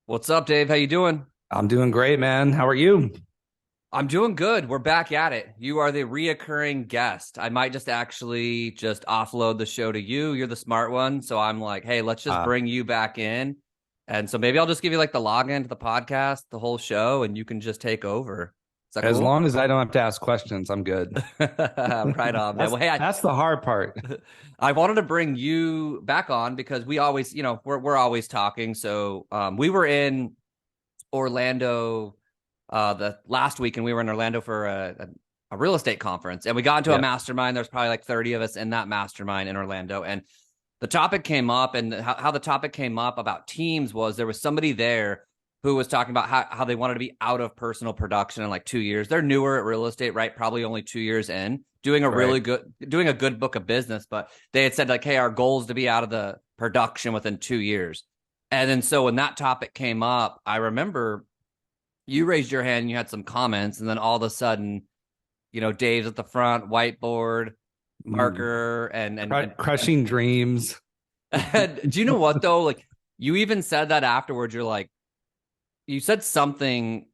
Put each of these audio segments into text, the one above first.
What's up, Dave? How you doing? I'm doing great, man. How are you? I'm doing good. We're back at it. You are the reoccurring guest. I might just actually just offload the show to you. You're the smart one. So I'm like, hey, let's just Uh, bring you back in. And so maybe I'll just give you like the login to the podcast, the whole show, and you can just take over. Is that as cool? long as I don't have to ask questions, I'm good. Right on, man. That's Well, hey, that's the hard part. I wanted to bring you back on because we always, we're always talking. So we were in Orlando the last week, and we were in Orlando for a real estate conference, and we got into a Yeah, mastermind. There's probably like 30 of us in that mastermind in Orlando, and the topic came up, and how the topic came up about teams was there was somebody there who was talking about how they wanted to be out of personal production in like 2 years. They're newer at real estate, right? Probably only 2 years in, right. doing a good book of business, but they had said like, hey, our goal is to be out of the production within 2 years. And then so when that topic came up, I remember you raised your hand and you had some comments, and then all of a sudden, Dave's at the front, whiteboard, Mm. marker, Crushing dreams. and do you know what though? Like you even said that afterwards. You're like, you said something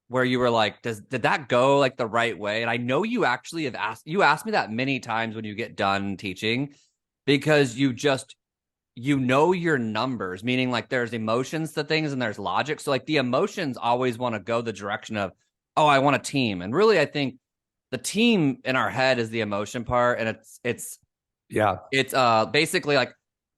where you were like, did that go like the right way? And I know you asked me that many times when you get done teaching, because you know your numbers, meaning like there's emotions to things and there's logic. So like the emotions always want to go the direction of, oh, I want a team. And really, I think the team in our head is the emotion part. And Yeah, it's basically like,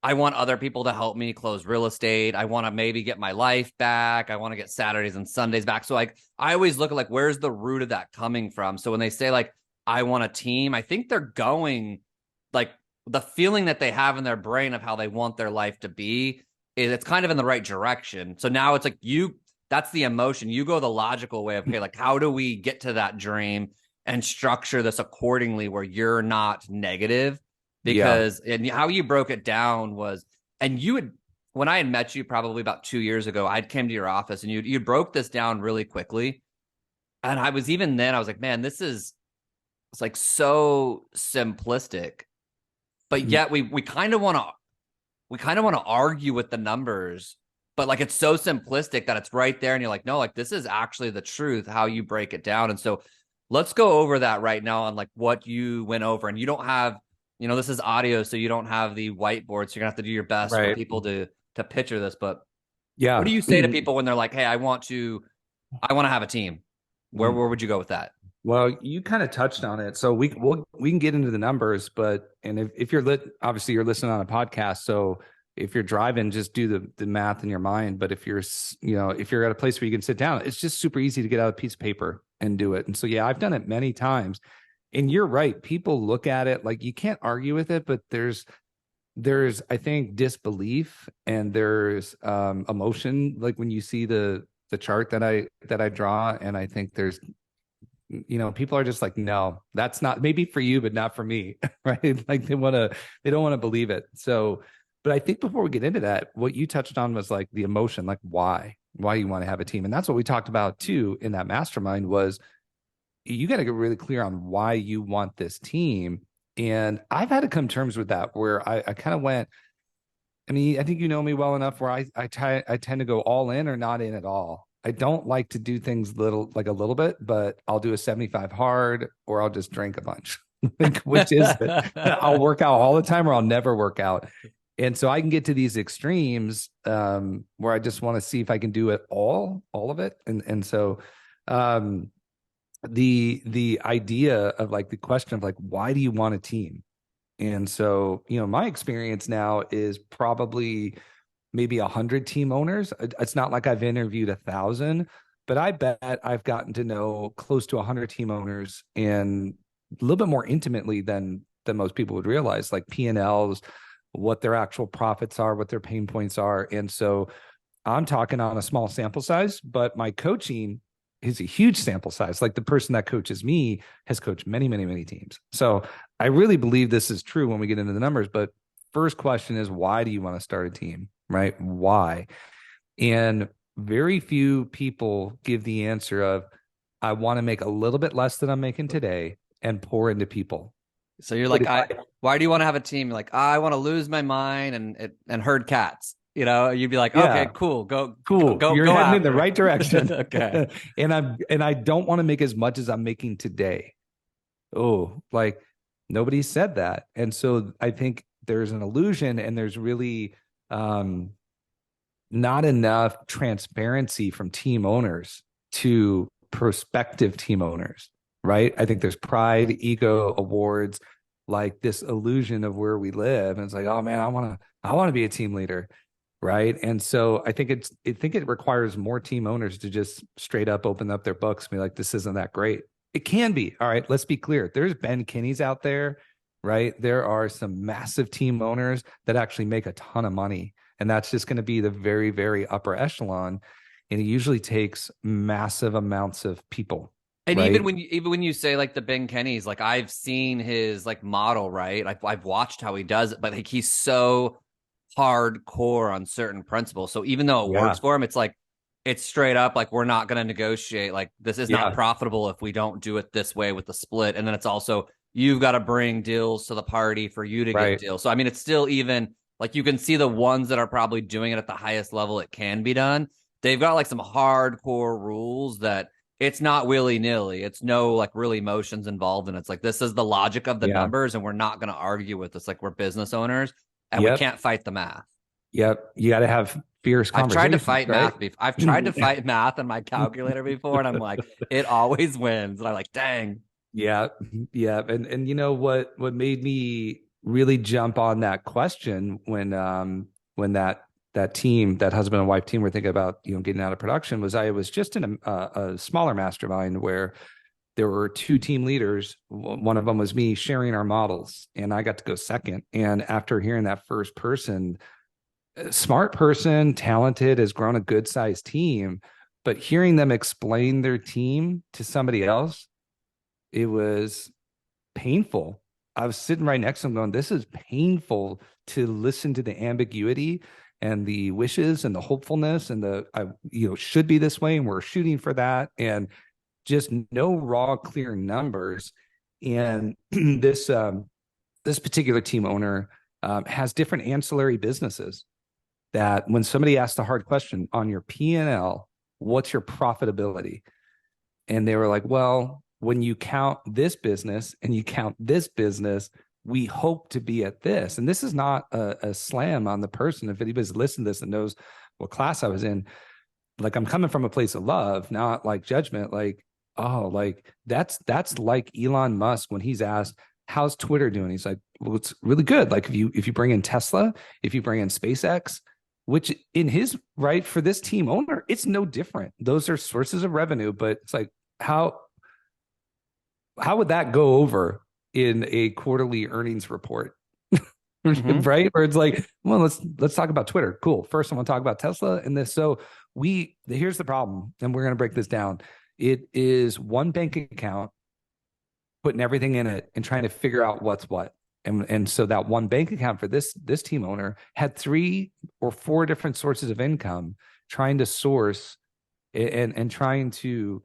I want other people to help me close real estate. I want to maybe get my life back. I want to get Saturdays and Sundays back. So like I always look at like, where's the root of that coming from? So when they say like, I want a team, I think they're going like the feeling that they have in their brain of how they want their life to be is it's kind of in the right direction. So now it's like that's the emotion. You go the logical way of, okay, like how do we get to that dream and structure this accordingly where you're not negative? yeah. Because and how you broke it down was, and you had, when I had met you probably about 2 years ago, I came to your office and you broke this down really quickly. And I was even then, I was like, man, it's like so simplistic, but Mm. yet we kind of want to argue with the numbers, but like it's so simplistic that it's right there and you're like, no, like this is actually the truth how you break it down. And so let's go over that right now on like what you went over. And you don't have, this is audio, so you don't have the whiteboard, so you're gonna have to do your best for Right. people to picture this. But what Yeah. do you say to people when they're like, hey, I want to have a team? Where would you go with that? Well, you kind of touched on it, so we can get into the numbers, but and if you're obviously you're listening on a podcast, so if you're driving, just do the math in your mind. But if if you're at a place where you can sit down, it's just super easy to get out a piece of paper and do it. And so yeah, I've done it many times. And you're right, people look at it like you can't argue with it, but there's I think disbelief and there's emotion like when you see the chart that I draw, and I think there's people are just like, no, that's not maybe for you, but not for me. Right. Like they don't want to believe it. So, but I think before we get into that, what you touched on was like the emotion, like why you want to have a team. And that's what we talked about too in that mastermind was you got to get really clear on why you want this team. And I've had to come to terms with that where I kind of went, I mean, I think you know me well enough where I tend to go all in or not in at all. I don't like to do things a little bit, but I'll do a 75 hard or I'll just drink a bunch. Like, which is it? I'll work out all the time or I'll never work out. And so I can get to these extremes where I just want to see if I can do it all of it. And so um the idea of like the question of like why do you want a team? And so, my experience now is probably maybe 100 team owners. It's not like I've interviewed 1,000, but I bet I've gotten to know close to 100 team owners and a little bit more intimately than most people would realize, like P&Ls, what their actual profits are, what their pain points are. And so I'm talking on a small sample size, but my coaching is a huge sample size. Like the person that coaches me has coached many, many, many teams. So I really believe this is true when we get into the numbers. But first question is, why do you want to start a team? Right? Why? And very few people give the answer of, I want to make a little bit less than I'm making today and pour into people. So you're But like, if I, why do you want to have a team? You're like, I want to lose my mind and herd cats. you'd be like, okay, Yeah. cool, go, go, Cool. go, You're go heading in the after right direction. it. Okay. And I don't want to make as much as I'm making today. Oh, like nobody said that. And so I think there's an illusion and there's really um not enough transparency from team owners to prospective team owners, right? I think there's pride, ego, awards, like this illusion of where we live. And it's like, oh man, I want to be a team leader. Right. And so I think it requires more team owners to just straight up open up their books and be like, this isn't that great. It can be. All right. Let's be clear. There's Ben Kinneys out there, right? There are some massive team owners that actually make a ton of money. And that's just going to be the very, very upper echelon. And it usually takes massive amounts of people. And Right. even when you say like the Ben Kenny's, like I've seen his like model, right? I've watched how he does it, but like he's so hardcore on certain principles. So even though it Yeah. works for him, it's like it's straight up like we're not going to negotiate. Like this is not Yeah. profitable if we don't do it this way with the split. And then it's also you've got to bring deals to the party for you to get Right. deals. So I mean, it's still even like you can see the ones that are probably doing it at the highest level it can be done. They've got like some hardcore rules that it's not willy-nilly. It's no like real emotions involved. And it's like this is the logic of the Yeah. numbers, and we're not going to argue with this. Like we're business owners and we Yep. can't fight the math. Yep. You got to have fierce I've tried to conversations, fight right? math before. I've tried to fight math in my calculator before, and I'm like, it always wins. And I'm like, dang. Yeah, yeah, and you know what made me really jump on that question when that team, that husband and wife team, were thinking about getting out of production, was I was just in a smaller mastermind where there were two team leaders. One of them was me sharing our models, and I got to go second. And after hearing that first person, smart person, talented, has grown a good sized team, but hearing them explain their team to somebody else, it was painful. I was sitting right next to him going, this is painful to listen to the ambiguity and the wishes and the hopefulness and should be this way and we're shooting for that, and just no raw, clear numbers. And this particular team owner has different ancillary businesses that when somebody asks the hard question on your P&L, what's your profitability? And they were like, well, when you count this business and you count this business, we hope to be at this. And this is not a slam on the person. If anybody's listened to this and knows what class I was in, like I'm coming from a place of love, not like judgment. Like, oh, like that's like Elon Musk when he's asked, how's Twitter doing? He's like, well, it's really good. Like if you bring in Tesla, if you bring in SpaceX, which in his right for this team owner, it's no different. Those are sources of revenue, but it's like, how would that go over in a quarterly earnings report? Mm-hmm. Right? Where it's like, well, let's talk about Twitter. Cool. First, I want to talk about Tesla and this. So here's the problem, and we're going to break this down. It is one bank account, putting everything in it and trying to figure out what's what. And so that one bank account for this team owner had 3 or 4 different sources of income, trying to source and trying to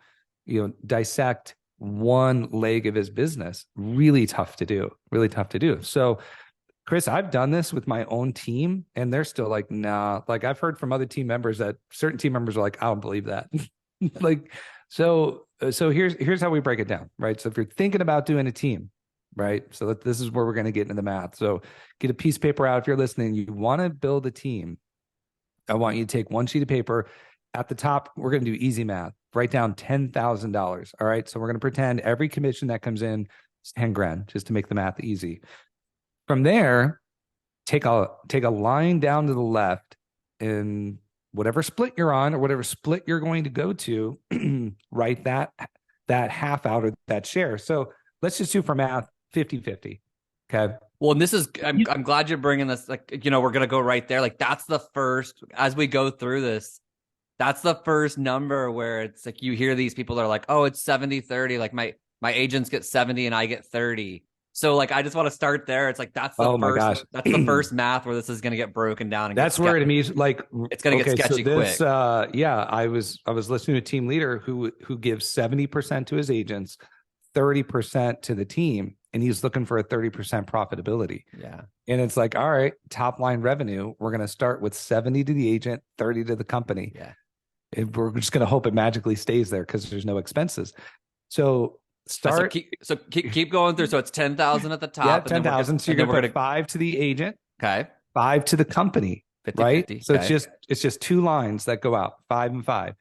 dissect one leg of his business. Really tough to do. So Chris, I've done this with my own team and they're still like, nah. Like I've heard from other team members that certain team members are like, I don't believe that. Like, so here's how we break it down, right? So if you're thinking about doing a team, right? So this is where we're going to get into the math. So get a piece of paper out. If you're listening, you want to build a team. I want you to take one sheet of paper. At the top, we're going to do easy math. Write down $10,000. All right. So we're going to pretend every commission that comes in is 10 grand, just to make the math easy. From there, take a line down to the left, and whatever split you're on or whatever split you're going to go to, write that half out of that share. So let's just do for math 50-50. Okay. Well, and this is, I'm glad you're bringing this, like, we're going to go right there. Like that's the first, as we go through this, that's the first number where it's like, you hear these people that are like, oh, it's 70-30. Like my agents get 70 and I get 30. So like, I just want to start there. It's like, that's the first math where this is going to get broken down. And that's where it means like, it's going to get sketchy quick. I was listening to a team leader who gives 70% to his agents, 30% to the team. and he's looking for a 30% profitability. Yeah. And it's like, all right, top line revenue, we're going to start with 70 to the agent, 30 to the company. Yeah. And we're just going to hope it magically stays there because there's no expenses. So start. So keep going through. So it's 10,000 at the top. Yeah, And 10,000. So you're going to put 5 to the agent. Okay. 5 to the company. 50, right? 50. So Okay. it's just 2 lines that go out, 5 and 5.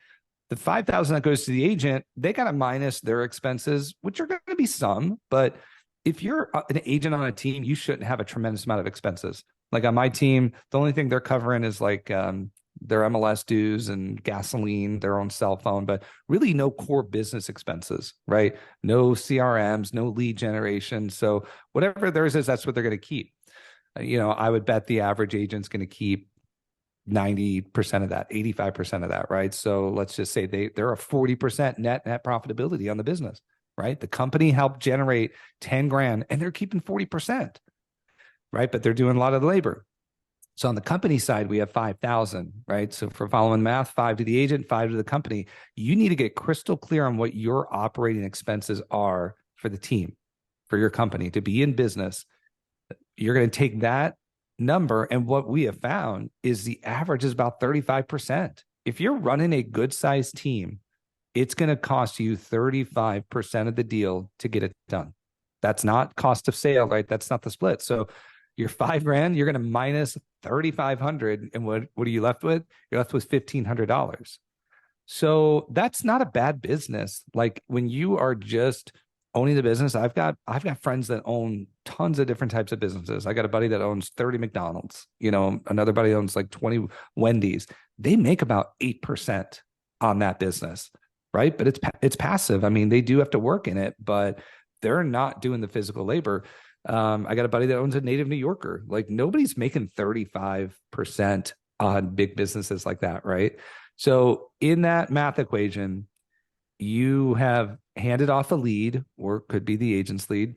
The 5,000 that goes to the agent, they got to minus their expenses, which are going to be some. But if you're an agent on a team, you shouldn't have a tremendous amount of expenses. Like on my team, the only thing they're covering is like their MLS dues and gasoline, their own cell phone, but really no core business expenses, right? No CRMs, no lead generation. So whatever theirs is, that's what they're going to keep. I would bet the average agent's going to keep 90% of that, 85% of that, right? So let's just say they're a 40% net profitability on the business, right? The company helped generate 10 grand and they're keeping 40%, right? But they're doing a lot of the labor. So on the company side, we have 5,000, right? So for following math, 5 to the agent, 5 to the company. You need to get crystal clear on what your operating expenses are for the team, for your company to be in business. You're going to take that number, and what we have found is the average is about 35%. If you're running a good sized team, it's going to cost you 35% of the deal to get it done. That's not cost of sale, right? That's not the split. So your 5 grand, you're going to minus 3,500, and what are you left with? You're left with $1,500. So that's not a bad business. Like when you are just owning the business, I've got friends that own tons of different types of businesses. I got a buddy that owns 30 McDonald's, another buddy owns like 20 Wendy's. They make about 8% on that business, right? But it's passive. I mean, they do have to work in it, but they're not doing the physical labor. I got a buddy that owns a native New Yorker. Like nobody's making 35% on big businesses like that, right? So in that math equation, you have handed off a lead, or it could be the agent's lead,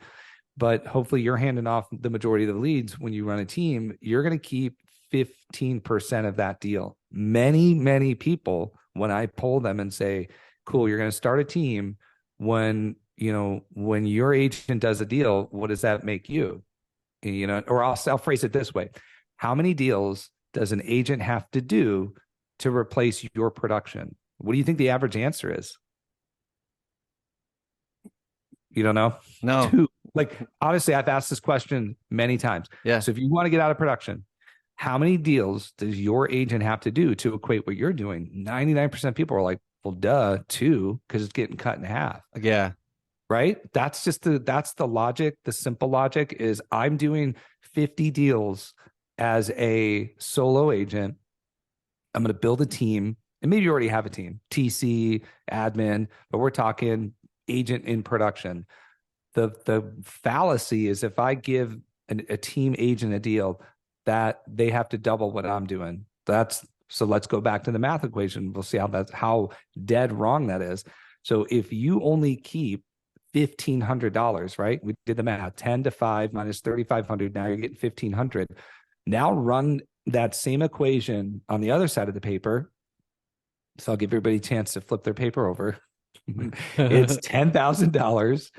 but hopefully you're handing off the majority of the leads. When you run a team, you're going to keep 15% of that deal. Many people, when I poll them and say, cool, you're going to start a team, when your agent does a deal, what does that make you? Or I'll phrase it this way. How many deals does an agent have to do to replace your production? What do you think the average answer is? You don't know? No. 2. Like, honestly, I've asked this question many times. Yeah. So if you want to get out of production, how many deals does your agent have to do to equate what you're doing? 99% of people are like, well, duh, 2, because it's getting cut in half. Yeah. Right? That's the logic. The simple logic is I'm doing 50 deals as a solo agent. I'm going to build a team, and maybe you already have a team, TC, admin, but we're talking agent in production. The fallacy is if I give a team agent a deal, that they have to double what I'm doing. So let's go back to the math equation. We'll see how dead wrong that is. So if you only keep $1,500, right? We did the math, 10 to 5 minus 3,500. Now you're getting 1,500. Now run that same equation on the other side of the paper. So I'll give everybody a chance to flip their paper over. It's $10,000.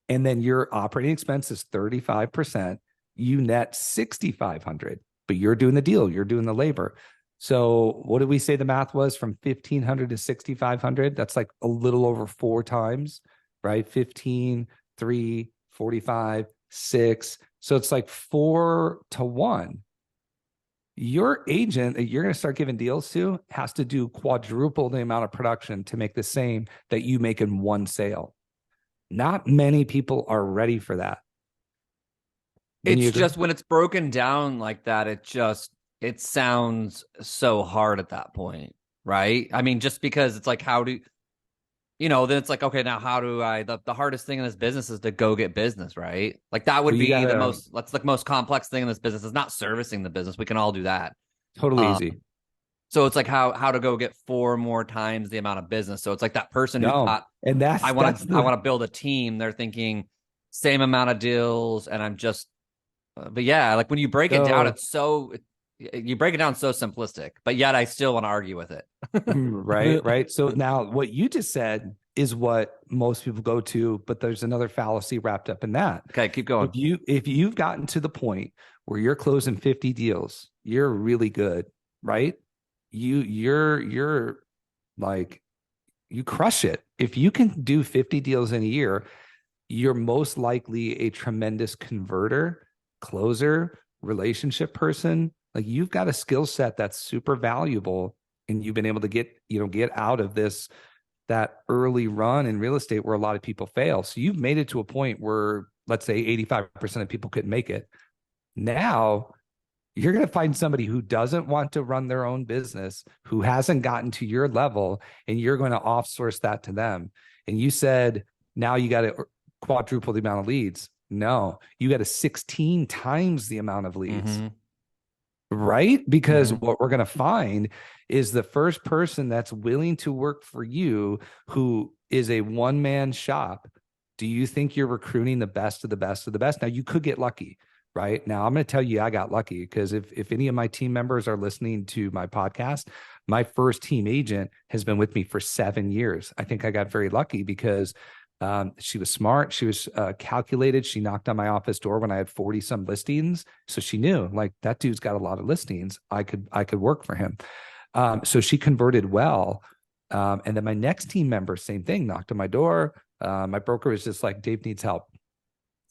And then your operating expense is 35%. You net 6,500, but you're doing the deal. You're doing the labor. So what did we say the math was from 1,500 to 6,500? That's like a little over 4 times, right? 15, 3, 45, 6. So it's like 4 to 1. Your agent that you're going to start giving deals to has to do quadruple the amount of production to make the same that you make in one sale. Not many people are ready for that. It's just when it's broken down like that, it sounds so hard at that point, right? I mean, just because it's like, then it's like, okay, now how do the hardest thing in this business is to go get business, right? Like that would be the most complex thing in this business is not servicing the business. We can all do that. Totally easy. So it's like how to go get 4 more times the amount of business. So it's like that person who thought, and I want to build a team. They're thinking same amount of deals, and I'm just, but yeah, like when you break it down, you break it down so simplistic, but yet I still want to argue with it. Right. So now what you just said is what most people go to, but there's another fallacy wrapped up in that. Okay, keep going. If you've gotten to the point where you're closing 50 deals, you're really good, right? You're like, you crush it. If you can do 50 deals in a year, you're most likely a tremendous converter, closer, relationship person. Like, you've got a skill set that's super valuable, and you've been able to get out of that early run in real estate where a lot of people fail. So you've made it to a point where, let's say, 85% of people couldn't make it. Now you're going to find somebody who doesn't want to run their own business, who hasn't gotten to your level, and you're going to offsource that to them. And you said, now you got to quadruple the amount of leads. No, you got to 16 times the amount of leads. Mm-hmm. Right? Because what we're going to find is the first person that's willing to work for you, who is a one-man shop. Do you think you're recruiting the best of the best of the best? Now, you could get lucky, right? Now, I'm going to tell you, I got lucky, because if any of my team members are listening to my podcast, my first team agent has been with me for 7 years. I think I got very lucky because she was smart. She was calculated. She knocked on my office door when I had 40 some listings. So she knew, like, that dude's got a lot of listings. I could work for him. So she converted well. And then my next team member, same thing, knocked on my door. My broker was just like, Dave needs help.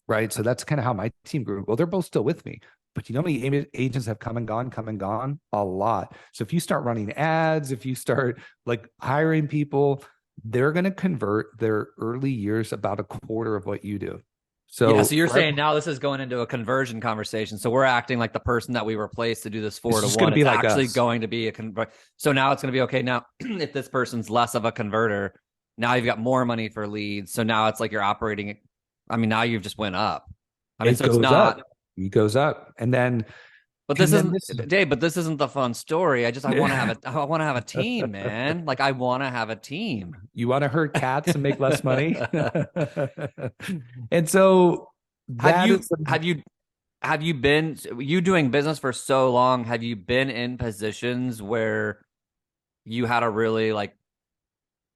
Right. So that's kind of how my team grew. Well, they're both still with me, but you know how many agents have come and gone? A lot. So if you start running ads, if you start like hiring people, they're going to convert their early years about a quarter of what you do. So yeah, so you're saying now this is going into a conversion conversation. So we're acting like the person that we replaced to do this 4-to-1 is like actually us. going to be a convert. So now it's going to be okay. Now, if this person's less of a converter, now you've got more money for leads. So now it's like you're operating. I mean, now you've just went up. I mean, so it's not. It goes up, and then. But this isn't, Dave. But this isn't the fun story. I want to have a team, man. Like, I want to have a team. You want to herd cats and make less money, and so have you been doing business for so long? Have you been in positions where you had a really like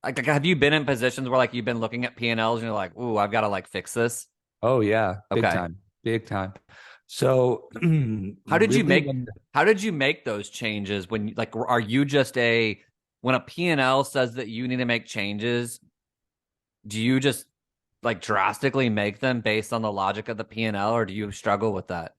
have you been in positions where like you've been looking at P&Ls and you're like, ooh, I've got to like fix this? Oh yeah, big time. So how did you make those changes when, like, are you just when a P&L says that you need to make changes, do you just like drastically make them based on the logic of the P&L, or do you struggle with that?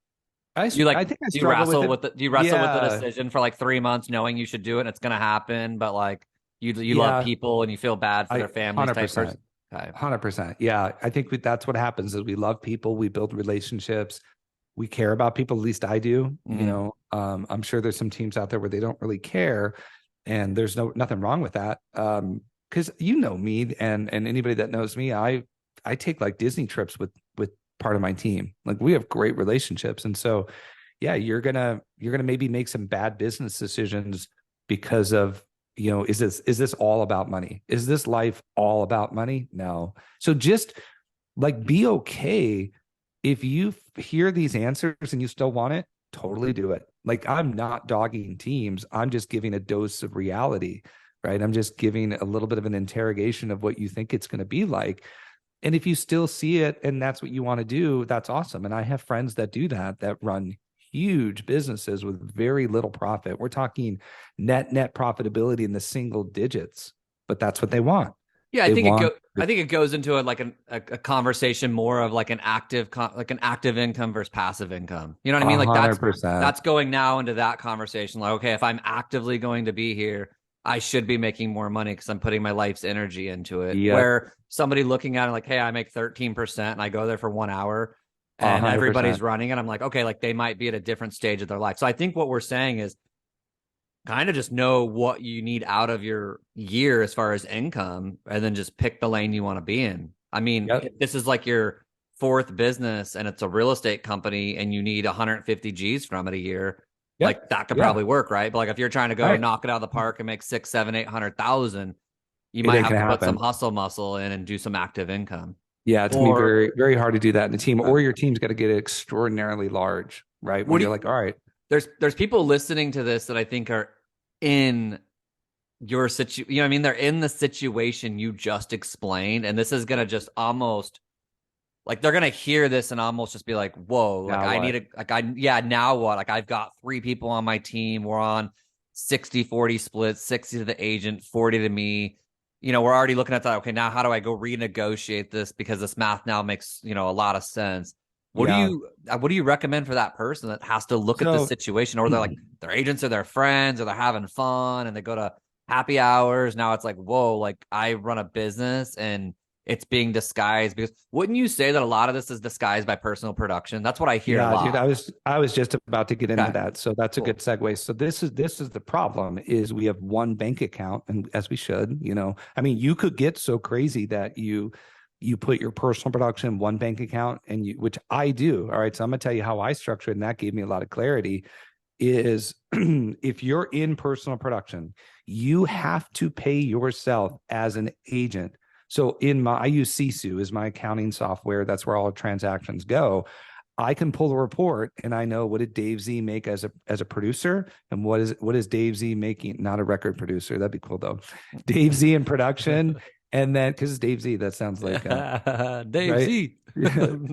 I think I struggle with it. Do you wrestle with the decision for like 3 months knowing you should do it and it's going to happen, but like you love people and you feel bad for their families? 100%. 100%. Yeah. I think that's what happens is we love people. We build relationships. We care about people. At least I do. Mm-hmm. You know, I'm sure there's some teams out there where they don't really care, and there's nothing wrong with that. Cause you know me and anybody that knows me, I take like Disney trips with part of my team. Like, we have great relationships. And so, yeah, you're going to maybe make some bad business decisions because of, you know, is this all about money? Is this life all about money? No. So just like, be okay if you hear these answers and you still want it, totally do it. Like, I'm not dogging teams. I'm just giving a dose of reality, right? I'm just giving a little bit of an interrogation of what you think it's going to be like. And if you still see it and that's what you want to do, that's awesome. And I have friends that do that run huge businesses with very little profit. We're talking net profitability in the single digits, but that's what they want. Yeah, I think it goes into a conversation more of like an active income versus passive income. You know what I mean? Like, 100%. that's going now into that conversation. Like, okay, if I'm actively going to be here, I should be making more money because I'm putting my life's energy into it. Yep. Where somebody looking at it like, hey, I make 13% and I go there for 1 hour and 100%. Everybody's running, and I'm like, okay, like they might be at a different stage of their life. So I think what we're saying is kind of just know what you need out of your year as far as income, and then just pick the lane you want to be in. I mean, if this is like your fourth business and it's a real estate company and you need 150 G's from it a year, like that could probably work, right? But like if you're trying to go knock it out of the park and make 6, 7, 800,000, you might have to put some hustle muscle in and do some active income. Yeah, it's gonna be very, very hard to do that in a team, or your team's got to get extraordinarily large, right? When you're like, all right. There's people listening to this that I think are in you know what I mean? They're in the situation you just explained, and this is gonna just almost like they're gonna hear this and almost just be like, whoa, like Now I what? need a like I yeah, now what? Like I've got 3 people on my team. We're on 60-40 split, 60 to the agent, 40 to me. You know, we're already looking at that. Okay, now how do I go renegotiate this because this math now makes, a lot of sense. Yeah. What do you recommend for that person that has to look at this So situation, or they're like their agents are their friends, or they're having fun and they go to happy hours. Now it's like, whoa, like I run a business and it's being disguised, because wouldn't you say that a lot of this is disguised by personal production? That's what I hear a yeah, dude, lot. I was just about to get into Okay, that. So that's a good cool. segue. So this is the problem is we have one bank account, and as we should, I mean, you could get so crazy that you put your personal production in one bank account, and which I do. All right. So I'm gonna tell you how I structure it, and that gave me a lot of clarity. Is if you're in personal production, you have to pay yourself as an agent. So I use Sisu as my accounting software. That's where all the transactions go. I can pull a report and I know what did Dave Z make as a producer, and what is Dave Z making? Not a record producer. That'd be cool though. Dave Z in production, and then because it's Dave Z, that sounds like Dave right. Z.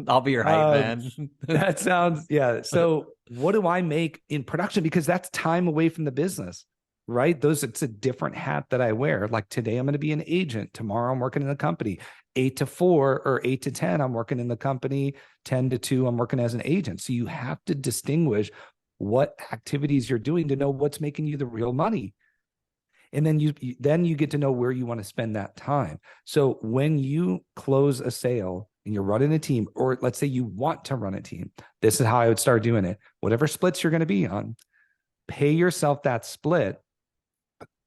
I'll be your hype um, man. that sounds, yeah. So what do I make in production? Because that's time away from the business, right? It's a different hat that I wear. Like today, I'm going to be an agent. Tomorrow, I'm working in the company. 8 to 4 or 8 to 10, I'm working in the company. 10 to 2, I'm working as an agent. So you have to distinguish what activities you're doing to know what's making you the real money. And then you get to know where you want to spend that time. So when you close a sale and you're running a team, or let's say you want to run a team, this is how I would start doing it. Whatever splits you're going to be on, pay yourself that split,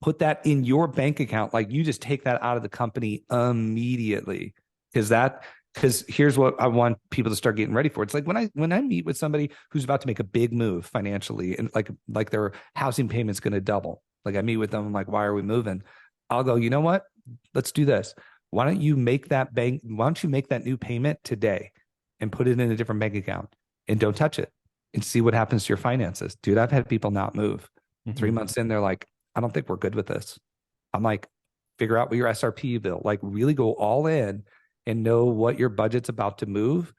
put that in your bank account. Like you just take that out of the company immediately. Because here's what I want people to start getting ready for. It's like when I meet with somebody who's about to make a big move financially, and like their housing payment's going to double. Like I meet with them, I'm like, why are we moving? I'll go, you know what? Let's do this. Why don't you make that new payment today and put it in a different bank account, and don't touch it, and see what happens to your finances. Dude, I've had people not move. 3 months in, they're like, I don't think we're good with this. I'm like, figure out what your SRP bill, like really go all in and know what your budget's about to move,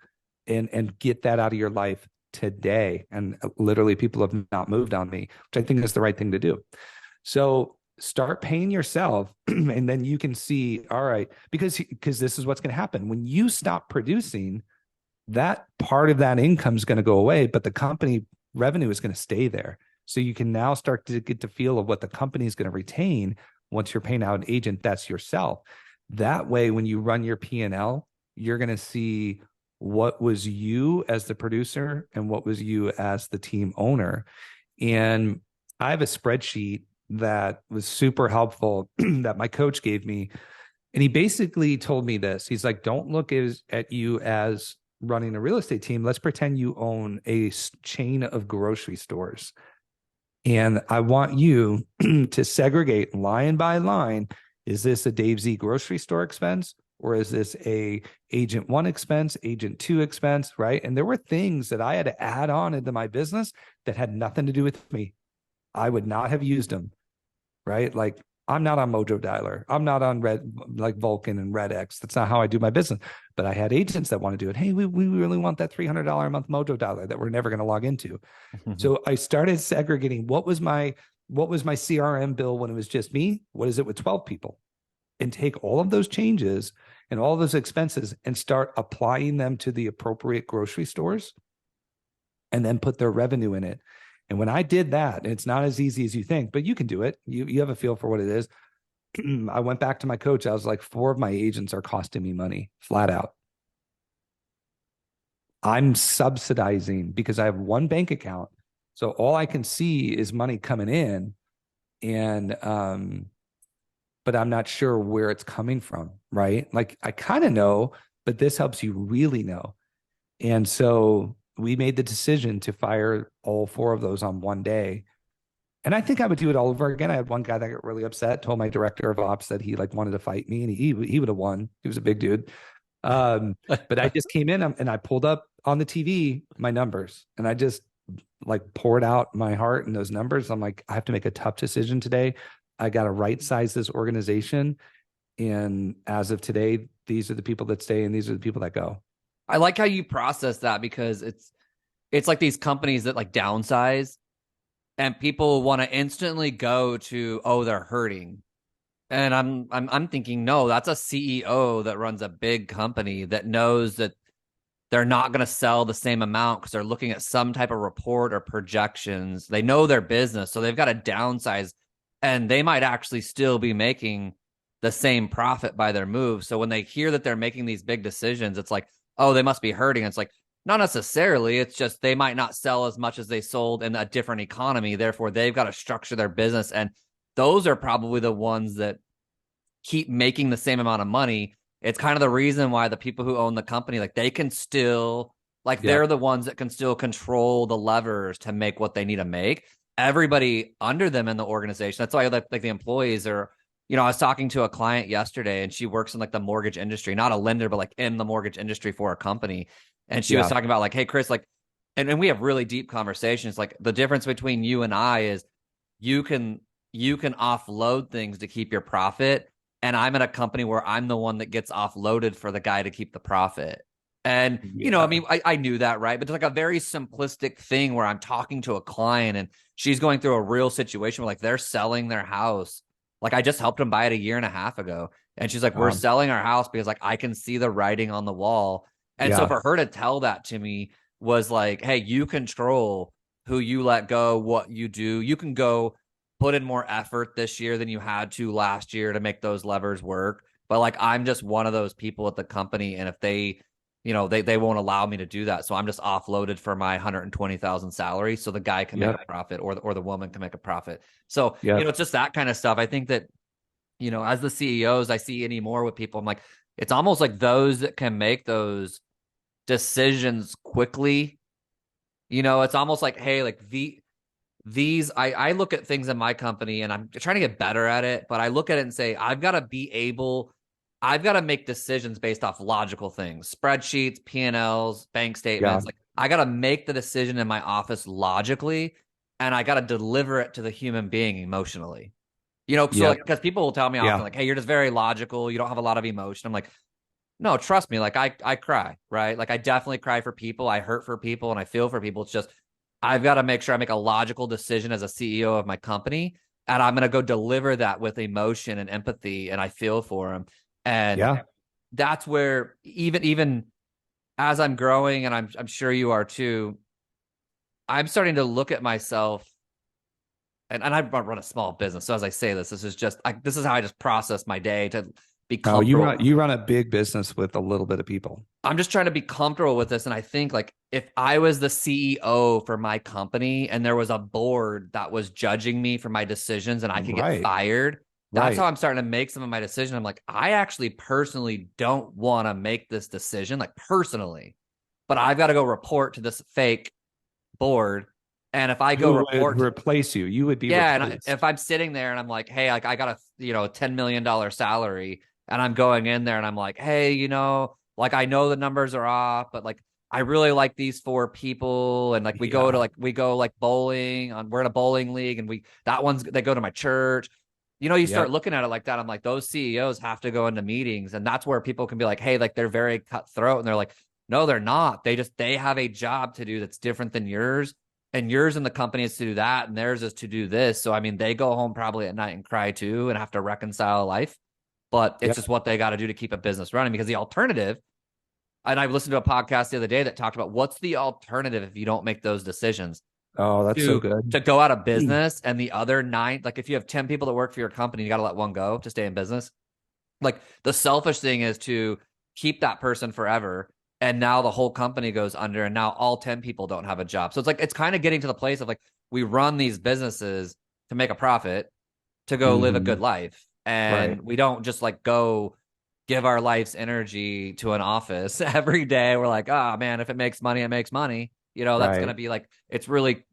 and get that out of your life today. And literally people have not moved on me, which I think is the right thing to do. So start paying yourself and then you can see, all right, because this is what's going to happen. When you stop producing, that part of that income is going to go away, but the company revenue is going to stay there. So you can now start to get the feel of what the company is going to retain once you're paying out an agent. That's yourself. That way, when you run your P&L, you're going to see what was you as the producer and what was you as the team owner. And I have a spreadsheet that was super helpful that my coach gave me. And he basically told me this. He's like, don't look at you as running a real estate team. Let's pretend you own a chain of grocery stores. And I want you to segregate line by line. Is this a Dave Z grocery store expense? Or is this a agent 1 expense, agent 2 expense, right? And there were things that I had to add on into my business that had nothing to do with me. I would not have used them, right? Like I'm not on Mojo Dialer. I'm not on like Vulcan and Red X. That's not how I do my business. But I had agents that want to do it. Hey, we really want that $300 a month Mojo Dialer that we're never going to log into. So I started segregating what was my CRM bill when it was just me? What is it with 12 people? And take all of those changes and all of those expenses and start applying them to the appropriate grocery stores, and then put their revenue in it. And when I did that, and it's not as easy as you think, but you can do it. You have a feel for what it is. I went back to my coach. I was like, 4 of my agents are costing me money flat out. I'm subsidizing because I have one bank account. So all I can see is money coming in, and but I'm not sure where it's coming from, right? Like I kind of know, but this helps you really know. And so we made the decision to fire all 4 of those on one day. And I think I would do it all over again. I had one guy that got really upset, told my director of ops that he like wanted to fight me, and he would have won. He was a big dude. But I just came in and I pulled up on the TV my numbers, and I just like poured out my heart in those numbers. I'm like, I have to make a tough decision today. I got to right size this organization. And as of today, these are the people that stay and these are the people that go. I like how you process that, because it's like these companies that like downsize and people want to instantly go to, oh, they're hurting. And I'm thinking, no, that's a CEO that runs a big company that knows that they're not going to sell the same amount because they're looking at some type of report or projections. They know their business, so they've got to downsize, and they might actually still be making the same profit by their move. So when they hear that they're making these big decisions, it's like, oh, they must be hurting. It's like, not necessarily. It's just they might not sell as much as they sold in a different economy. Therefore, they've got to structure their business. And those are probably the ones that keep making the same amount of money. It's kind of the reason why the people who own the company, like they can still, like they're the ones that can still control the levers to make what they need to make. Everybody under them in the organization. That's why like the employees are, I was talking to a client yesterday and she works in like the mortgage industry, not a lender, but like in the mortgage industry for a company. And she was talking about like, hey, Chris, like, and we have really deep conversations. Like the difference between you and I is you can offload things to keep your profit. And I'm in a company where I'm the one that gets offloaded for the guy to keep the profit. And, I mean, I knew that, right? But it's like a very simplistic thing where I'm talking to a client and she's going through a real situation where like they're selling their house. Like I just helped them buy it a year and a half ago. And she's like, we're selling our house because like I can see the writing on the wall. And so for her to tell that to me was like, hey, you control who you let go, what you do. You can go put in more effort this year than you had to last year to make those levers work. But like, I'm just one of those people at the company. And if they, they won't allow me to do that. So I'm just offloaded for my 120,000 salary. So the guy can make a profit or the woman can make a profit. So, it's just that kind of stuff. I think that, as the CEOs, I see anymore with people, I'm like, it's almost like those that can make those decisions quickly. It's almost like, hey, like I look at things in my company and I'm trying to get better at it, but I look at it and say, I've got to make decisions based off logical things, spreadsheets, P&Ls, bank statements. Like I got to make the decision in my office logically, and I got to deliver it to the human being emotionally. So like, because people will tell me often like, hey, you're just very logical. You don't have a lot of emotion. I'm like, no, trust me. Like I cry, right? Like I definitely cry for people. I hurt for people and I feel for people. It's just, I've got to make sure I make a logical decision as a CEO of my company, and I'm going to go deliver that with emotion and empathy, and I feel for them. And that's where even as I'm growing, and I'm sure you are too, I'm starting to look at myself, and I run a small business. So as I say this is just this is how I just process my day to be comfortable. Oh, you run a big business with a little bit of people. I'm just trying to be comfortable with this. And I think like if I was the CEO for my company and there was a board that was judging me for my decisions and I could get fired, that's how I'm starting to make some of my decisions. I'm like, I actually personally don't want to make this decision, like personally, but I've got to go report to this fake board. And if I go replace you, you would be replaced. And if I'm sitting there and I'm like, hey, like I got a $10 million salary, and I'm going in there and I'm like, hey, like I know the numbers are off, but like I really like these 4 people, and like we go bowling we're in a bowling league, and they go to my church. You start looking at it like that. I'm like, those CEOs have to go into meetings, and that's where people can be like, hey, like they're very cutthroat, and they're like, no, they're not. They have a job to do that's different than yours. And yours in the company is to do that, and theirs is to do this. So, I mean, they go home probably at night and cry too and have to reconcile life. But it's just what they got to do to keep a business running, because the alternative, and I listened to a podcast the other day that talked about what's the alternative if you don't make those decisions. Oh, that's so good. To go out of business, and the other 9, like if you have 10 people that work for your company, you got to let one go to stay in business. Like the selfish thing is to keep that person forever. And now the whole company goes under, and now all 10 people don't have a job. So it's like, it's kind of getting to the place of like, we run these businesses to make a profit, to go live a good life. And we don't just like go give our life's energy to an office every day. We're like, oh man, if it makes money, it makes money. That's going to be like, it's really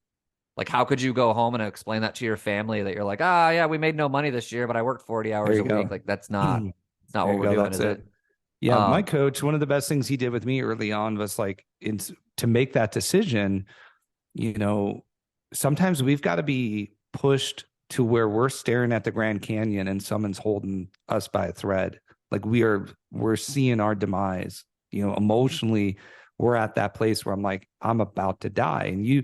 like, how could you go home and explain that to your family that you're like, yeah, we made no money this year, but I worked 40 hours a week. Like that's not, it's not what we're doing, is it? Yeah, my coach, one of the best things he did with me early on was like, to make that decision, sometimes we've got to be pushed to where we're staring at the Grand Canyon and someone's holding us by a thread. Like we're seeing our demise, emotionally. We're at that place where I'm like, I'm about to die. And you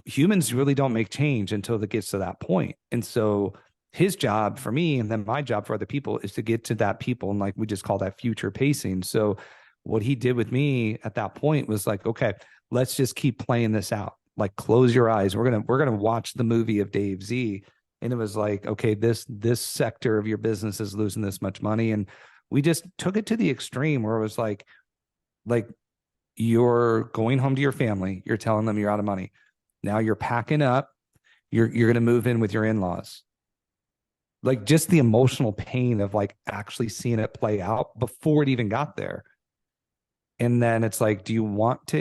humans really don't make change until it gets to that point. And so his job for me, and then my job for other people, is to get to that people. And like, we just call that future pacing. So what he did with me at that point was like, okay, let's just keep playing this out. Like, close your eyes. We're gonna watch the movie of Dave Z. And it was like, okay, this sector of your business is losing this much money. And we just took it to the extreme where it was like you're going home to your family, you're telling them you're out of money. Now you're packing up, you're going to move in with your in-laws. Like, just the emotional pain of like actually seeing it play out before it even got there. And then it's like, do you want to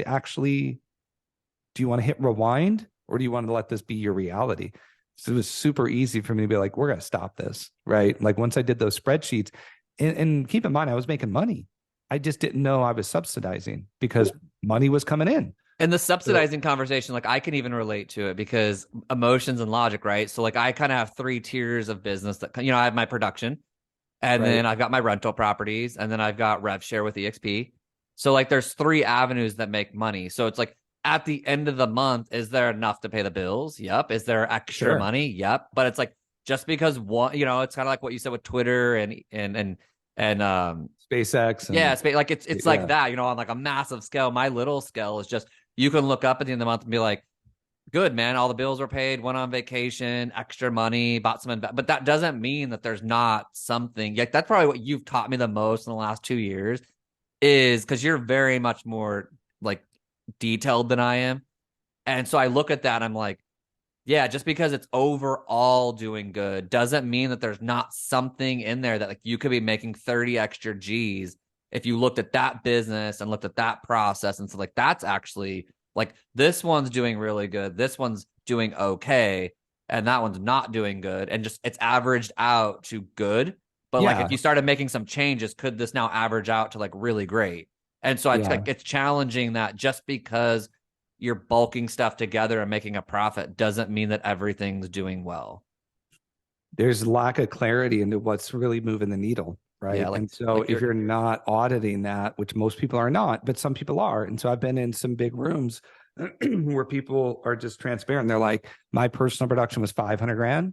hit rewind, or do you want to let this be your reality? So it was super easy for me to be like, we're going to stop this, right? Like, once I did those spreadsheets, and keep in mind, I was making money. I just didn't know I was subsidizing because money was coming in. And the subsidizing conversation, like, I can even relate to it because emotions and logic, right? So like, I kind of have 3 tiers of business that, I have my production, and then I've got my rental properties, and then I've got rev share with EXP. So like, there's 3 avenues that make money. So it's like, at the end of the month, is there enough to pay the bills? Yep. Is there extra money? Yep. But it's like, just because one, it's kind of like what you said with Twitter and SpaceX. Like, it's like that, on like a massive scale. My little scale is just, you can look up at the end of the month and be like, good, man, all the bills were paid, went on vacation, extra money, bought some, but that doesn't mean that there's not something. Like, that's probably what you've taught me the most in the last 2 years, is because you're very much more like detailed than I am. And so I look at that and I'm like, yeah, just because it's overall doing good doesn't mean that there's not something in there that like you could be making 30 extra G's if you looked at that business and looked at that process and so like, that's actually like, this one's doing really good, this one's doing okay, and that one's not doing good, and just it's averaged out to good. But like, if you started making some changes, could this now average out to like really great? And so it's like, it's challenging that just because you're bulking stuff together and making a profit doesn't mean that everything's doing well. There's lack of clarity into what's really moving the needle, right? Yeah, and so if you're not auditing that, which most people are not, but some people are. And so I've been in some big rooms where people are just transparent. They're like, my personal production was 500 grand,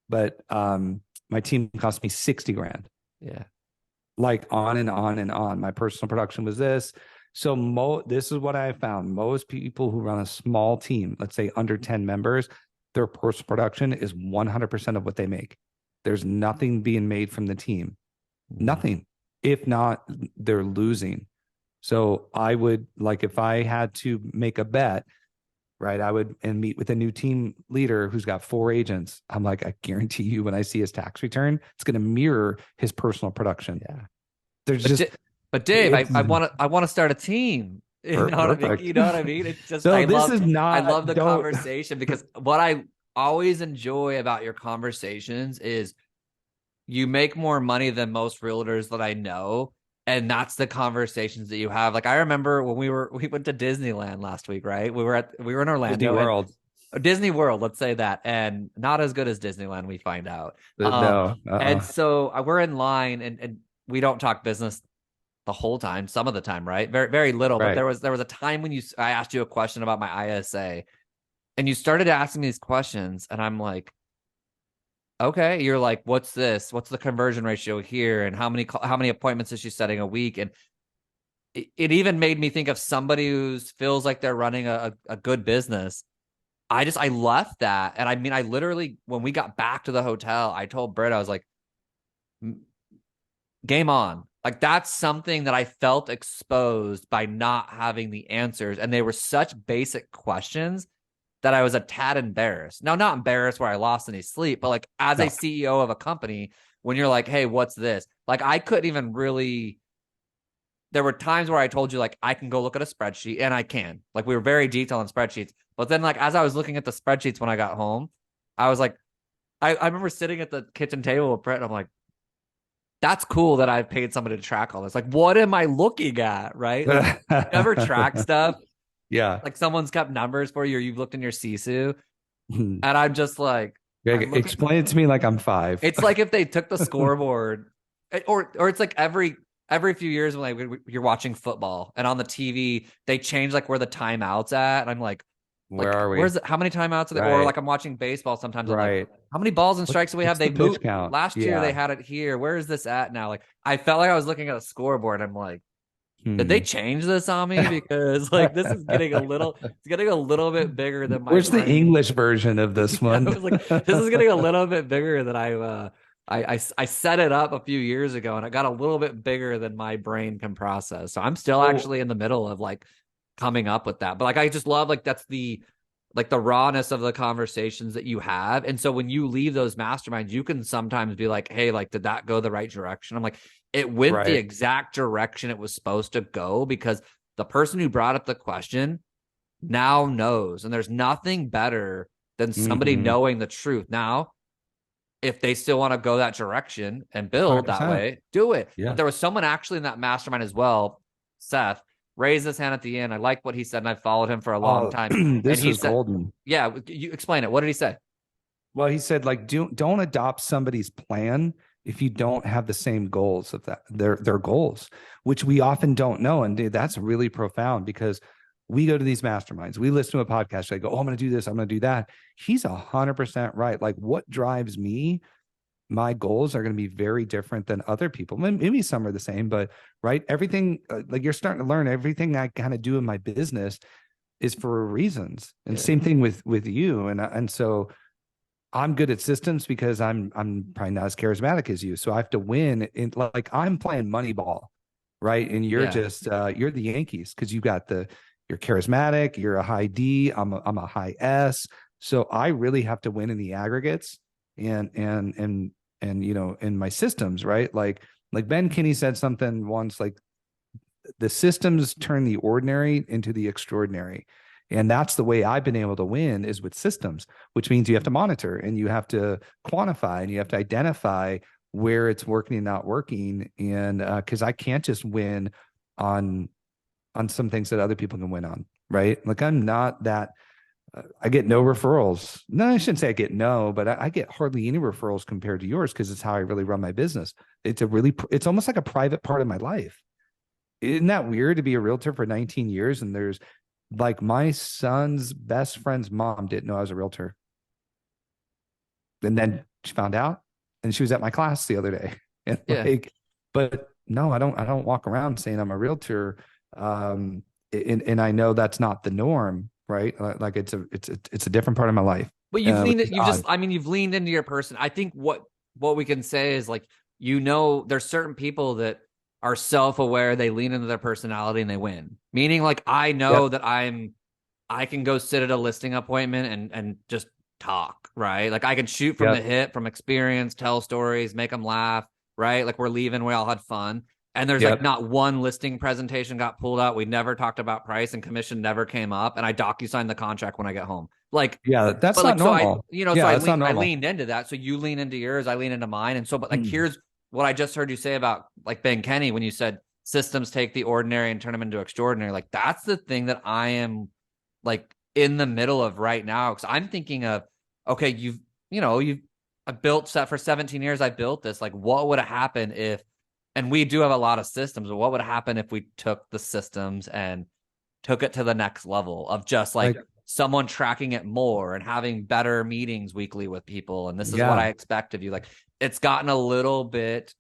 but my team cost me 60 grand. Yeah. Like, on and on and on. My personal production was this. So this is what I found. Most people who run a small team, let's say under 10 members, their personal production is 100% of what they make. There's nothing being made from the team. Nothing. If not, they're losing. So I would, like, if I had to make a bet, right, I would and meet with a new team leader who's got 4 agents. I'm like, I guarantee you, when I see his tax return, it's going to mirror his personal production. Yeah. There's But Dave, I want to start a team. You know what I mean? You know what I mean? It's just, so I love the conversation, because what I always enjoy about your conversations is you make more money than most realtors that I know. And that's the conversations that you have. Like, I remember when we went to Disneyland last week, right? We were in Orlando. Disney World, let's say that. And not as good as Disneyland, we find out. And so we're in line, and we don't talk business the whole time, some of the time, right? Very, very little. But there was a time when I asked you a question about my ISA, and you started asking me these questions, and I'm like, okay, you're like, what's this? What's the conversion ratio here? And how many appointments is she setting a week? And it even made me think of somebody who feels like they're running a good business. I left that. And I mean, I literally, when we got back to the hotel, I told Britt, I was like, game on. Like, that's something that I felt exposed by not having the answers. And they were such basic questions that I was a tad embarrassed. Now, not embarrassed where I lost any sleep, but like, as a CEO of a company, when you're like, hey, what's this? Like, I couldn't even really, there were times where I told you, like, I can go look at a spreadsheet, and I can. Like, we were very detailed on spreadsheets. But then, like, as I was looking at the spreadsheets when I got home, I was like, I remember sitting at the kitchen table with Brett, and I'm like, that's cool that I've paid somebody to track all this. Like, what am I looking at? Right? Like, you ever track stuff? Yeah. Like, someone's kept numbers for you, or you've looked in your Sisu. And I'm just like, I Greg, look at explain it to me like I'm five. it's like if they took the scoreboard, or it's like every few years when like you're watching football and on the TV they change like where the timeouts at, and I'm Where are we? where's it? How many timeouts are there? Or Right. like I'm watching baseball sometimes. I'm like, Right. how many balls and strikes do we have? What's They the pitch moved count? last year. They Yeah. had it here. Where is this at now? Like I felt like I was looking at a scoreboard. I'm like, did they Hmm. change this on me? Because like this is getting it's getting a little bit bigger than my Where's the brain. English version of this Yeah, I one? was like, this is getting a little bit bigger than I set it up a few years ago, and it got a little bit bigger than my brain can process. So I'm still Oh, actually in the middle of like coming up with that. But like I just love like that's the rawness of the conversations that you have. And so when you leave those masterminds, you can sometimes be like, hey, like, did that go the right direction? I'm like, it went the right. exact direction it was supposed to go because the person who brought up the question now knows. And there's nothing better than somebody Hmm. knowing the truth. Now, if they still want to go that direction and build that 100%. way, do it. But Yeah. there was someone actually in that mastermind as well, Seth, raised his hand at the end. I like what he said, and I followed him for a long Oh, time. And this he was said, golden. yeah, you explain it. What did he say? Well, he said, like, don't adopt somebody's plan if you don't have the same goals of that their goals, which we often don't know. And dude, that's really profound because we go to these masterminds, we listen to a podcast, I go, oh, I'm gonna do this, I'm gonna do that. He's 100% right. Like, what drives me, my goals are going to be very different than other people. Maybe some are the same, but right, everything like you're starting to learn, everything I kind of do in my business is for reasons. And Yeah. same thing with you. And so I'm good at systems because I'm probably not as charismatic as you. So I have to win in, like, I'm playing Moneyball, right? And you're Yeah. just you're the Yankees because you got you're charismatic, you're a high D, I'm a high S. So I really have to win in the aggregates and in my systems, right? Like Ben Kinney said something once, like the systems turn the ordinary into the extraordinary. And that's the way I've been able to win is with systems, which means you have to monitor and you have to quantify and you have to identify where it's working and not working. And because I can't just win on some things that other people can win on, right? Like I'm not that. I get no referrals. No, I shouldn't say I get no, but I get hardly any referrals compared to yours because it's how I really run my business. It's almost like a private part of my life. Isn't that weird to be a realtor for 19 years and there's like my son's best friend's mom didn't know I was a realtor. And then she found out and she was at my class the other day. And Yeah. like, but no, I don't walk around saying I'm a realtor. And I know that's not the norm, right? Like it's a different part of my life. But you've Which leaned is it, you've just, odd. I mean, you've leaned into your person. I think what we can say is like, there's certain people that are self-aware, they lean into their personality and they win. Meaning like I know Yep. that I can go sit at a listing appointment and just talk, right? Like I can shoot from the Yep. hip, from experience, tell stories, make them laugh, right? Like we're leaving, we all had fun. And there's like Yep. not one listing presentation got pulled out. We never talked about price and commission never came up. And I docu-signed the contract when I get home. Like, Yeah. That's but not like, so I, normal. so Yeah. That's not I normal. leaned into that. So you lean into yours, I lean into mine. And so, but like, here's what I just heard you say about like Ben Kenny when you said systems take the ordinary and turn them into extraordinary. Like, that's the thing that I am like in the middle of right now. Cause I'm thinking of, okay, you've I built set for 17 years. I built this. Like, what would have happened if, and we do have a lot of systems, but what would happen if we took the systems and took it to the next level of just like Like, someone tracking it more and having better meetings weekly with people? And this is what I yeah. expect of you. Like, it's gotten a little bit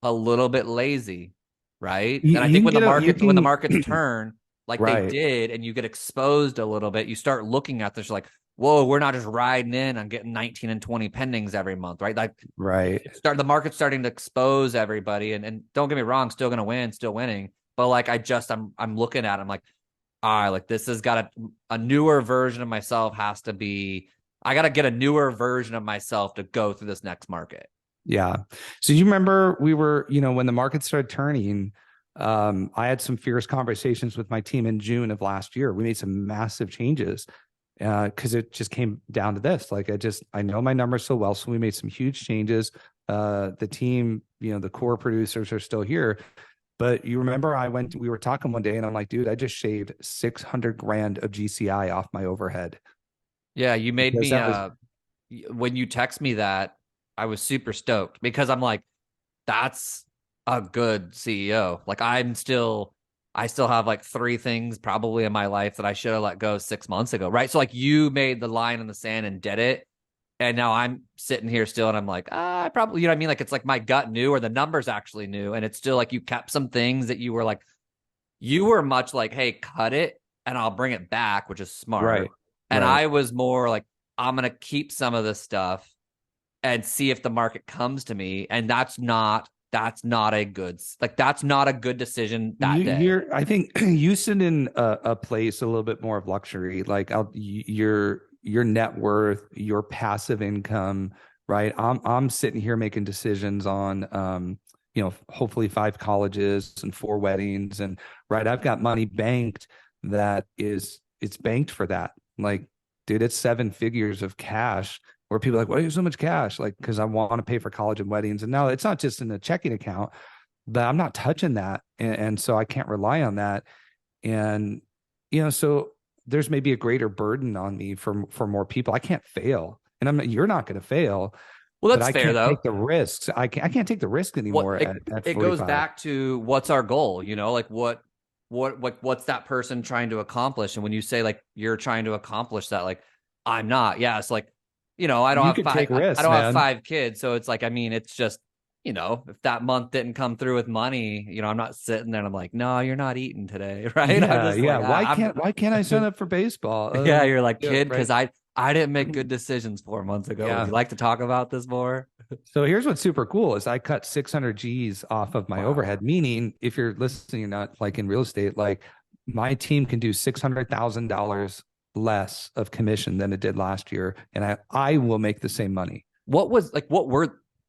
lazy, right? And I You think can get a, you when the can, markets turn like they right. did and you get exposed a little bit, you start looking at this like, whoa, we're not just riding in on getting 19 and 20 pendings every month, right? Like Right. the market's starting to expose everybody, and don't get me wrong, still gonna win, still winning. But like I'm looking at it, I'm like, all right, like this has got a newer version of myself has to be I gotta get a newer version of myself to go through this next market. Yeah. So you remember we were, when the market started turning, I had some fierce conversations with my team in June of last year. We made some massive changes because it just came down to this. Like I know my numbers so well. So we made some huge changes. The team, the core producers are still here. But you remember we were talking one day and I'm like, dude, I just shaved 600 grand of GCI off my overhead Yeah, you made because me that was when you text me that, I was super stoked because I'm like, that's a good CEO. Like I still have like three things probably in my life that I should have let go 6 months ago. Right. So like you made the line in the sand and did it. And now I'm sitting here still and I'm like, I probably, you know what I mean? Like it's like my gut knew or the numbers actually knew. And it's still like you kept some things that you were like, you were much like, hey, cut it and I'll bring it back, which is smart. Right. And Right. I was more like, I'm going to keep some of this stuff and see if the market comes to me. And that's not a good, like, that's not a good decision that day. I think you sit in a place a little bit more of luxury, like your net worth, your passive income, right? I'm sitting here making decisions on, hopefully 5 colleges and 4 weddings, and right, I've got money banked it's banked for that. Like, dude, it's 7 figures of cash. Where people are like, why do you have so much cash? Like, because I want to pay for college and weddings, and now it's not just in a checking account, but I'm not touching that. And so I can't rely on that. And, so there's maybe a greater burden on me for more people. I can't fail. And you're not going to fail, Well, but that's I fair can't though. take the risks. I can't take the risk What anymore at it goes 45. back to what's our goal, like what's that person trying to accomplish? And when you say like you're trying to accomplish that, like I'm not, yeah, it's like, I don't You have could five, take I risks, don't have man. 5 kids. So it's like, I mean, it's just, if that month didn't come through with money, I'm not sitting there and I'm like, no, you're not eating today. Right. I'm Yeah. just Yeah. like, I'm Why can't I sign up for baseball? yeah, you're like Yeah, kid, right. because I didn't make good decisions 4 months ago. Would Yeah. you like to talk about this more? So here's what's super cool is I cut 600 G's off of my Wow. overhead, meaning if you're listening, you're not like in real estate, like my team can do $600,000 less of commission than it did last year. And I will make the same money.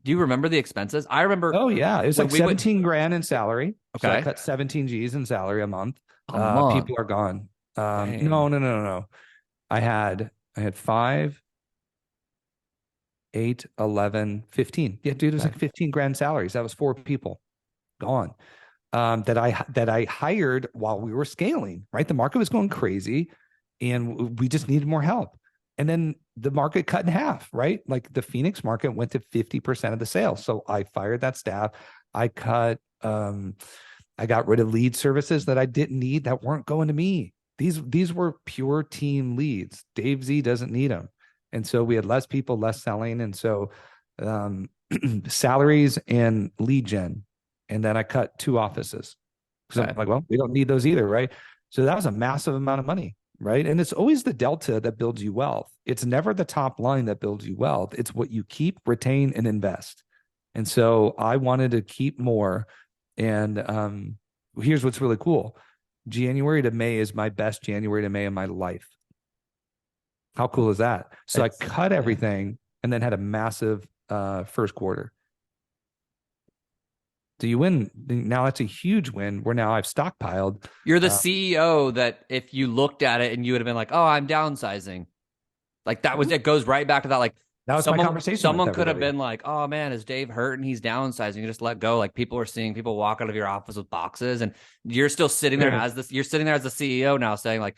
Do you remember the expenses? I remember Oh yeah. It's when like we went, 17 grand in salary. So I okay, cut 17 G's in salary a month. a month. People are gone. No, Dang. no, no, no, no. I had 5, 8, 11, 15. Yeah, dude, it was Okay. like 15 grand salaries. That was 4 people gone. That I hired while we were scaling, right? The market was going crazy and we just needed more help. And then the market cut in half, right? Like the Phoenix market went to 50% of the sales. So I fired that staff. I cut, I got rid of lead services that I didn't need that weren't going to me. These were pure team leads. Dave Z doesn't need them. And so we had less people, less selling. And so um, salaries and lead gen. And then I cut 2 offices because I'm Okay. like, well, we don't need those either, right? So that was a massive amount of money, right? And it's always the delta that builds you wealth. It's never the top line that builds you wealth. It's what you keep, retain, and invest. And so I wanted to keep more. And here's what's really cool. January to May is my best January to May of my life. How cool is that? So I It's cut yeah. everything and then had a massive first quarter. So you win. Now that's a huge win where now I've stockpiled. You're the Uh, CEO that if you looked at it and you would have been like, "Oh, I'm downsizing." Like that was it goes right back to that like that was my conversation with someone could have everybody. been like, "Oh man, is Dave hurt and he's downsizing?" You just let go. Like people are seeing people walk out of your office with boxes and you're still sitting there Can as this you're sitting there as the CEO now saying like,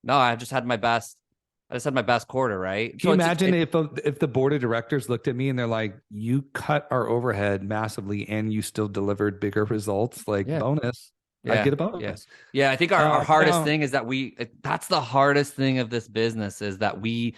"No, I just had my best quarter, right?" you So it's imagine if the board of directors looked at me and they're like, "You cut our overhead massively and you still delivered bigger results, like yeah. bonus." I'd Yeah. get a Yeah. bonus. Yeah. I think our hardest No, thing is that that's the hardest thing of this business is that we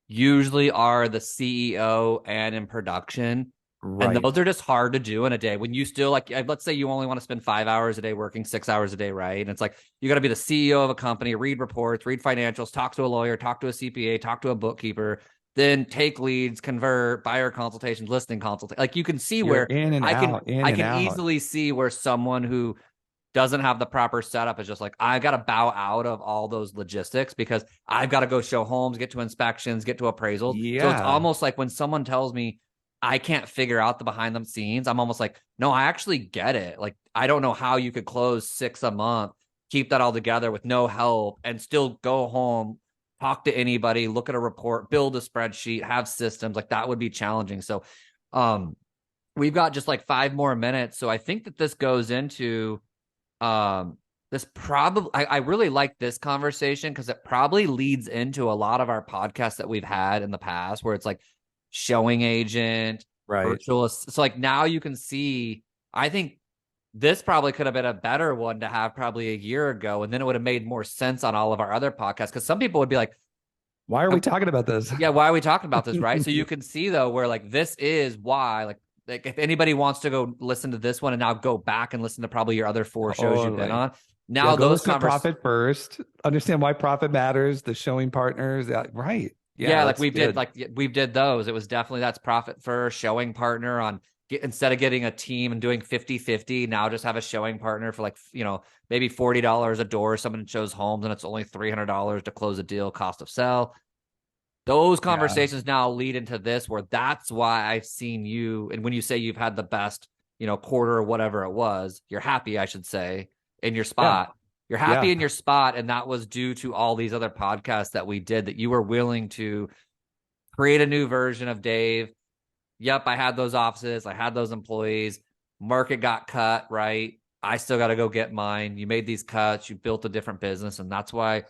usually are the CEO and in production. And right. those are just hard to do in a day when you still like, let's say you only want to spend 5 hours a day working 6 hours a day, right? And it's like, you got to be the CEO of a company, read reports, read financials, talk to a lawyer, talk to a CPA, talk to a bookkeeper, then take leads, convert, buyer consultations, listing consultation. Like you can see You're where in and out, in I and can out. easily see where someone who doesn't have the proper setup is just like, I got to bow out of all those logistics because I've got to go show homes, get to inspections, get to appraisals. So it's Yeah. almost like when someone tells me I can't figure out the behind the scenes, I'm almost like, no, I actually get it. Like, I don't know how you could close 6 a month, keep that all together with no help and still go home, talk to anybody, look at a report, build a spreadsheet, have systems. Like that would be challenging. So, we've got just like 5 more minutes. So I think that this goes into um this probably, I really like this conversation because it probably leads into a lot of our podcasts that we've had in the past where it's like showing agent, Right. virtual. So like now you can see, I think this probably could have been a better one to have probably a year ago. And then it would have made more sense on all of our other podcasts. Cause some people would be like, Why are we talking about this? yeah, why are we talking about this? Right. So you can see though, where like this is why, like if anybody wants to go listen to this one and now go back and listen to probably your other 4 shows you've been Totally. on. Yeah, Now go those listen to profit first. Understand why profit matters. The showing partners. Right. Yeah, yeah, like that's good. we did those. It was definitely that's profit first, showing partner on instead of getting a team and doing 50-50, now just have a showing partner for like, maybe $40 a door. Someone shows homes and it's only $300 to close a deal, cost of sell. Those Yeah. conversations now lead into this where that's why I've seen you. And when you say you've had the best, quarter or whatever it was, you're happy, I should say, in your Yeah. spot. You're happy Yeah. in your spot. And that was due to all these other podcasts that we did that you were willing to create a new version of Dave. Yep, I had those offices, I had those employees. Market got cut, right? I still got to go get mine. You made these cuts, you built a different business. And that's why,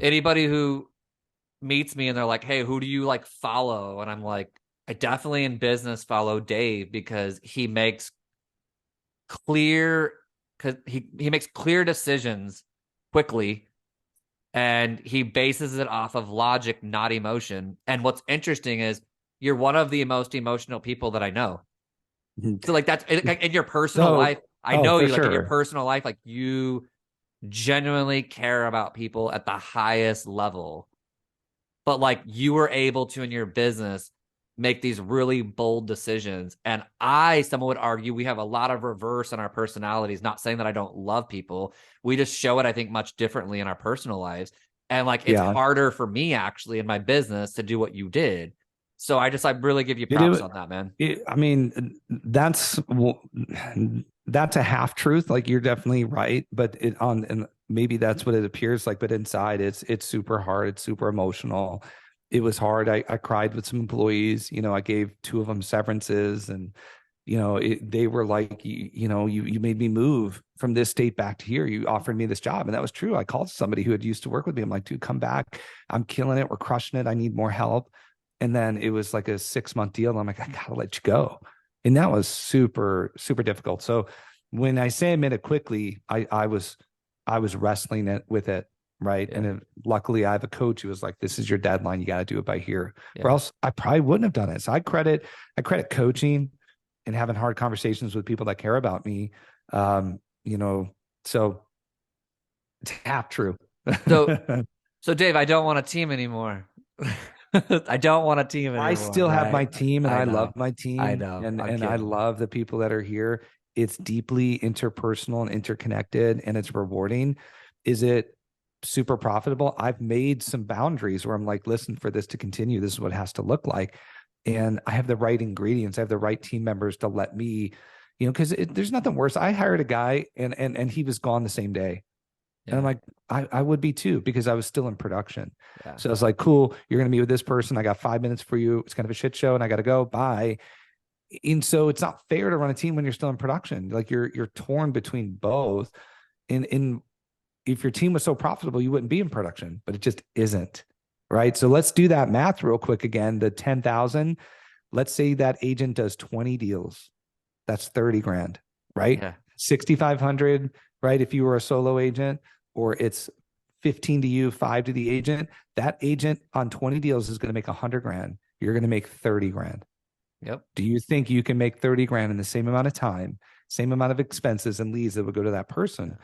anybody who meets me and they're like, hey, who do you like follow? And I'm like, I definitely in business follow Dave because he makes clear because he makes clear decisions quickly and he bases it off of logic, not emotion. And what's interesting is you're one of the most emotional people that I know. So like that's in your personal So, life. I know for you like in your sure. personal life, like you genuinely care about people at the highest level. But like you were able to in your business make these really bold decisions. And someone would argue we have a lot of reverse in our personalities, not saying that I don't love people. We just show it, I think, much differently in our personal lives. And like it's Yeah. harder for me actually in my business to do what you did. So I really give you You props do on that, man. I mean, that's a half truth. Like you're definitely right, but and maybe that's what it appears like. But inside, it's super hard. It's super emotional. It was hard. I cried with some employees. I gave two of them severances, and they were like, you made me move from this state back to here. You offered me this job, and that was true. I called somebody who had used to work with me. I'm like, dude, come back. I'm killing it. We're crushing it. I need more help. And then it was like a 6-month deal. And I'm like, I gotta let you go. And that was super, super difficult. So when I say I made it quickly, I was wrestling it with it. Right. Yeah. And luckily I have a coach who was like, this is your deadline. You got to do it by here. Yeah. Or else I probably wouldn't have done it. So I credit coaching and having hard conversations with people that care about me. So it's half true. So Dave, I don't want a team anymore. I don't want a team anymore. I still have my team and I love my team. I know. And I love the people that are here. It's deeply interpersonal and interconnected and it's rewarding. Is it super profitable? I've made some boundaries where I'm like, listen, for this to continue, this is what it has to look like. And I have the right ingredients. I have the right team members to let me, because there's nothing worse. I hired a guy and he was gone the same day. Yeah. And I'm like, I would be too, because I was still in production. Yeah. So I was like, cool, you're going to meet with this person. I got 5 minutes for you. It's kind of a shit show and I got to go. Bye. And so it's not fair to run a team when you're still in production. Like you're torn between both. And if your team was so profitable, you wouldn't be in production, but it just isn't. Right. So let's do that math real quick again. The 10,000, let's say that agent does 20 deals. That's 30 grand, right? Yeah. 6,500, right? If you were a solo agent, or it's 15 to you, 5 to the agent, that agent on 20 deals is going to make 100 grand. You're going to make 30 grand. Yep. Do you think you can make 30 grand in the same amount of time, same amount of expenses and leads that would go to that person?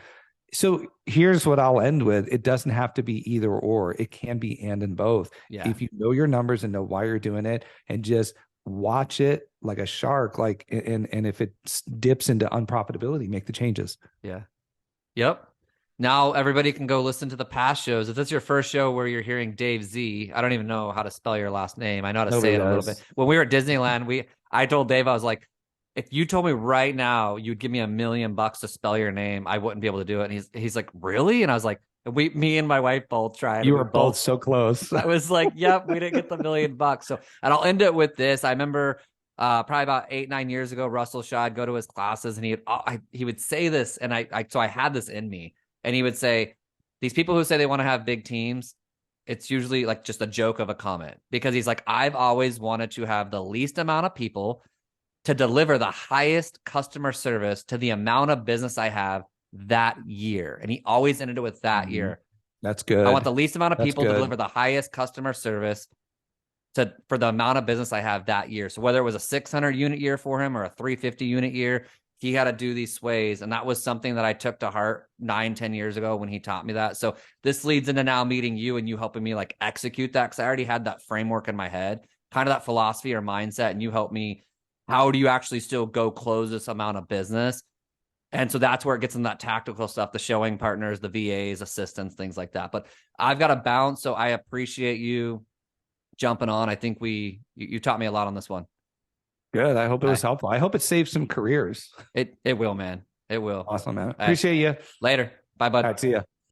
So here's what I'll end with. It doesn't have to be either or. It can be and in both. Yeah. If you know your numbers and know why you're doing it and just watch it like a shark, and if it dips into unprofitability, make the changes. Yeah. Yep. Now everybody can go listen to the past shows. If this is your first show where you're hearing Dave Z, I don't even know how to spell your last name. I know how to say it a little bit. When we were at Disneyland, I told Dave, I was like, if you told me right now you'd give me $1 million to spell your name, I wouldn't be able to do it. And he's like, really? And I was like, me and my wife both tried. You were both so close. I was like, yep, we didn't get the $1 million. So, and I'll end it with this. I remember Probably about 8, 9 years ago, Russell Shaw, I'd go to his classes and he would say this. And so I had this in me, and he would say, these people who say they want to have big teams, it's usually like just a joke of a comment, because he's like, I've always wanted to have the least amount of people to deliver the highest customer service to the amount of business I have that year. And he always ended it with that year. That's good. I want the least amount of That's people to good. deliver the highest customer service for the amount of business I have that year. So whether it was a 600 unit year for him or a 350 unit year, he had to do these sways. And that was something that I took to heart 9, 10 years ago when he taught me that. So this leads into now meeting you and you helping me like execute that, because I already had that framework in my head, kind of that philosophy or mindset. And you helped me. How do you actually still go close this amount of business? And so that's where it gets in that tactical stuff, the showing partners, the VAs, assistants, things like that. But I've got to bounce. So I appreciate you jumping on. I think you taught me a lot on this one. Good. I hope it was helpful. I hope it saved some careers. It will, man. It will. Awesome, man. Appreciate you. Later. Bye, bud. All right, see ya.